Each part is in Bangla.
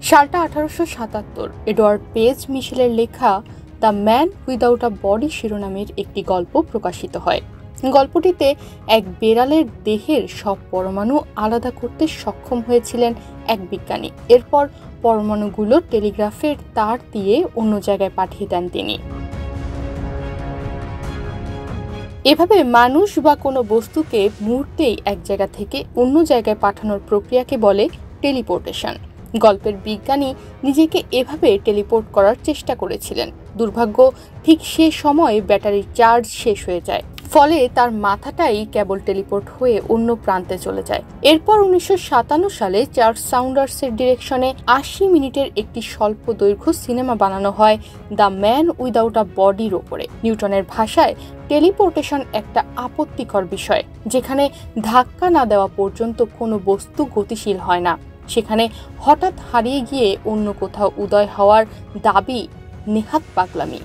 সালটা 1877। এডওয়ার্ড পেজ মিশেলের লেখা the man without a body শিরোনামের একটি গল্প প্রকাশিত হয়। গল্পটিতে এক বেড়ালের দেহের সব পরমাণু আলাদা করতে সক্ষম হয়েছিলেন এক বিজ্ঞানী। এরপর পরমাণুগুলো টেলিগ্রাফের তার দিয়ে অন্য জায়গায় পাঠিয়ে দেন তিনি। এভাবে মানুষ বা কোনো বস্তুকে মুহূর্তেই এক জায়গা থেকে অন্য জায়গায় পাঠানোর প্রক্রিয়াকে বলে টেলিপোর্টেশন। গল্পের বিজ্ঞানী নিজেকে এভাবে টেলিপোর্ট করার চেষ্টা করেছিলেন। দুর্ভাগ্য, ঠিক সে সময় ব্যাটারির চার্জ শেষ হয়ে যায়, ফলে তার মাথাটাই কেবল টেলিপোর্ট হয়ে অন্য প্রান্তে চলে যায়। এরপর 1957 সালে চার্লস সাউন্ডার্সের ডিরেকশনে 80 মিনিটের একটি স্বল্প দৈর্ঘ্য সিনেমা বানানো হয় দ্য ম্যান উইদাউট আ বডির ওপরে। নিউটনের ভাষায় টেলিপোর্টেশন একটা আপত্তিকর বিষয়। যেখানে ধাক্কা না দেওয়া পর্যন্ত কোনো বস্তু গতিশীল হয় না, সেখানে হঠাৎ হারিয়ে গিয়ে অন্য কোথাও উদয় হওয়ার দাবি নেহাত পাগলামি।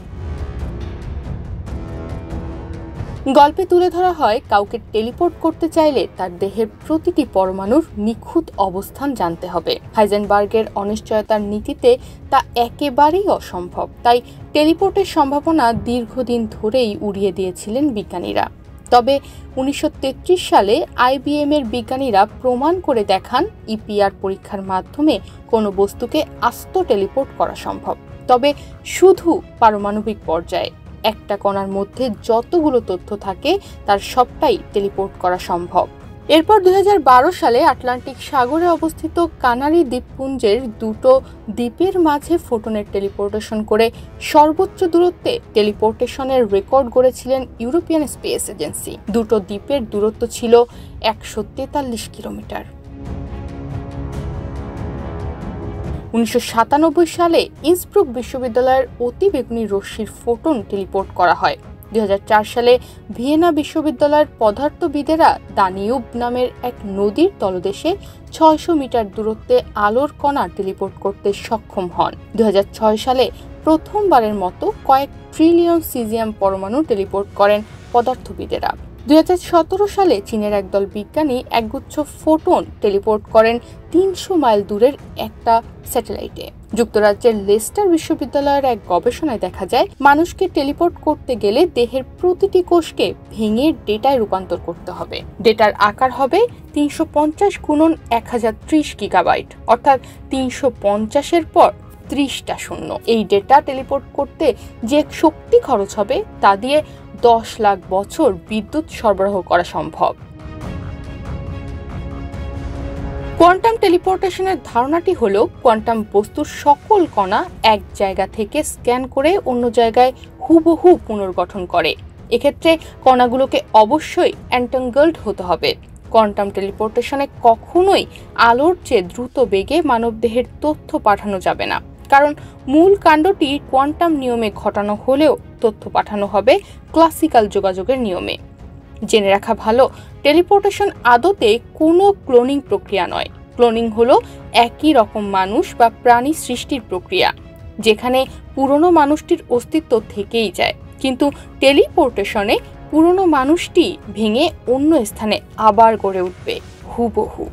গল্পে তুলে ধরা হয়, কাউকে টেলিপোর্ট করতে চাইলে তার দেহের প্রতিটি পরমাণুর নিখুঁত অবস্থান জানতে হবে। হাইজেনবার্গের অনিশ্চয়তার নীতিতে তা একেবারেই অসম্ভব। তাই টেলিপোর্টের সম্ভাবনা দীর্ঘদিন ধরেই উড়িয়ে দিয়েছিলেন বিজ্ঞানীরা। তবে 1933 সালে IBM এর বিজ্ঞানীরা প্রমাণ করে দেখান EPR পরীক্ষার মাধ্যমে কোনো বস্তুকে আস্ত টেলিপোর্ট করা সম্ভব, তবে শুধু পারমাণবিক পর্যায়ে। একটা কণার মধ্যে যতগুলো তথ্য থাকে তার সবটাই টেলিপোর্ট করা সম্ভব। এরপর 2012 সালে আটলান্টিক সাগরে অবস্থিত কানারি দ্বীপপুঞ্জের দুটো দ্বীপের মাঝে ফোটনের টেলিপোর্টেশন করে সর্বোচ্চ দূরত্বে টেলিপোর্টেশনের রেকর্ড গড়েছিলেন ইউরোপিয়ান স্পেস এজেন্সি। দুটো দ্বীপের দূরত্ব ছিল 143 কিলোমিটার। 1997 সালে ইন্সব্রুক বিশ্ববিদ্যালয়ের অতিবেগুনি রশ্মির ফোটন টেলিপোর্ট করা হয়। 2004 সালে ভিয়েনা বিশ্ববিদ্যালয়ের পদার্থবিদেরা দানিউব নামের এক নদীর তলদেশে 600 মিটার দূরত্বে আলোর কণা টেলিপোর্ট করতে সক্ষম হন। 2006 সালে প্রথমবারের মতো কয়েক ট্রিলিয়ন সিজিয়াম পরমাণু টেলিপোর্ট করেন পদার্থবিদেরা। 2017 সালে চীনের একদল বিজ্ঞানী একগুচ্ছ ফোটন টেলিপোর্ট করেন 300 মাইল দূরের একটা স্যাটেলাইটে। যুক্তরাজ্যের লেস্টার বিশ্ববিদ্যালয়ের এক গবেষণায় দেখা যায়, মানুষকে টেলিপোর্ট করতে গেলে দেহের প্রতিটি কোষকে ভেঙে ডেটায় রূপান্তর করতে হবে। ডেটার আকার হবে 350 গুণন 1030 গিগাবাইট, অর্থাৎ 350-এর পর 30টা শূন্য। এই ডেটা টেলিপোর্ট করতে যে শক্তি খরচ হবে তা দিয়ে 10 লাখ বছর বিদ্যুৎ সরবরাহ করা সম্ভব। কোয়ান্টাম টেলিপোর্টেশনের ধারণাটি হলো, কোয়ান্টাম বস্তুর সকল কণা এক জায়গা থেকে স্ক্যান করে অন্য জায়গায় হুবহু পুনর্গঠন করে। এক্ষেত্রে কণাগুলোকে অবশ্যই এন্টাঙ্গলড হতে হবে। কোয়ান্টাম টেলিপোর্টেশনে কখনোই আলোর চেয়ে দ্রুত বেগে মানবদেহের তথ্য পাঠানো যাবে না, কারণ মূল কাণ্ডটি কোয়ান্টাম নিয়মে ঘটানো হলেও তথ্য পাঠানো হবে ক্লাসিক্যাল যোগাযোগের নিয়মে। জেনে রাখা ভালো, টেলিপোর্টেশন আদতে কোনো ক্লোনিং প্রক্রিয়া নয়। ক্লোনিং হলো একই রকম মানুষ বা প্রাণী সৃষ্টির প্রক্রিয়া, যেখানে পুরনো মানুষটির অস্তিত্ব থেকেই যায়, কিন্তু টেলিপোর্টেশনে পুরনো মানুষটি ভেঙে অন্য স্থানে আবার গড়ে উঠবে হুবহু।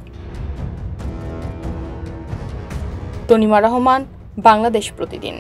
তনিমা রহমান, বাংলাদেশ প্রতিদিন।